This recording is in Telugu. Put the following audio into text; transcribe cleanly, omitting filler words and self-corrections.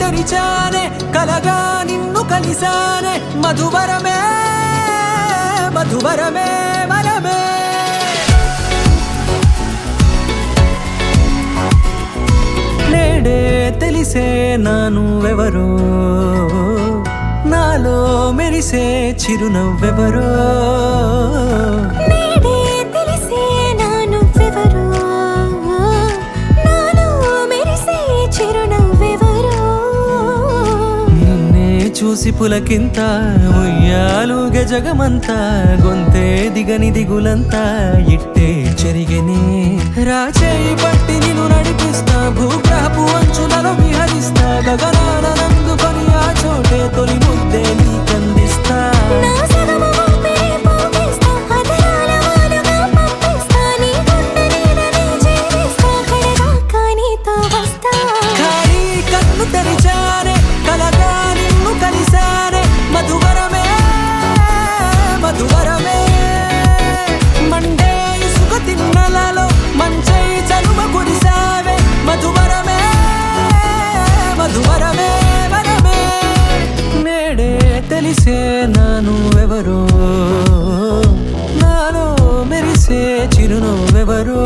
తెరిచానే కలగా నిన్ను కలిసానే మధువరమే మధువరమే వరమే నేడే తెలిసే నానువెవరో నాలో మెరిసే చిరునవ్వెవరో నేడే తెలిసే నానువెవరో నాలో మెరిసే చిరునవ్వెవరో నిన్నే చూసి పులకింత ఉయ్యాలుగే జగమంతా గొంతే దిగని దిగులంతా ఇట్టే చెరిగెనే రాచేయి పట్టి నిన్ను నడిపిస్తా భూగ్రహపు అంచులలో విహరిస్తా గగనాన నందుకొని ఆ చోటే తొలి ముద్దే నీకందిస్తా నా సగము ఊపిరి పోగిస్తా అదరాల వాలుగా పంపిస్తా నీ గుండె నీడనే జీవిస్తా కడదాకా నీతో వస్తా ఖాళీ కన్ను తెరిచానే కలగా నిన్ను కలిసానే మధువరమే మధువరమే మండే ఇసుక తిన్నలలో మంచై చలువ కురిసావే మధువరమే మధువరమే వరమే నేడే తెలిసే నానువెవరో నాలో మెరిసే చిరునవ్వెవరో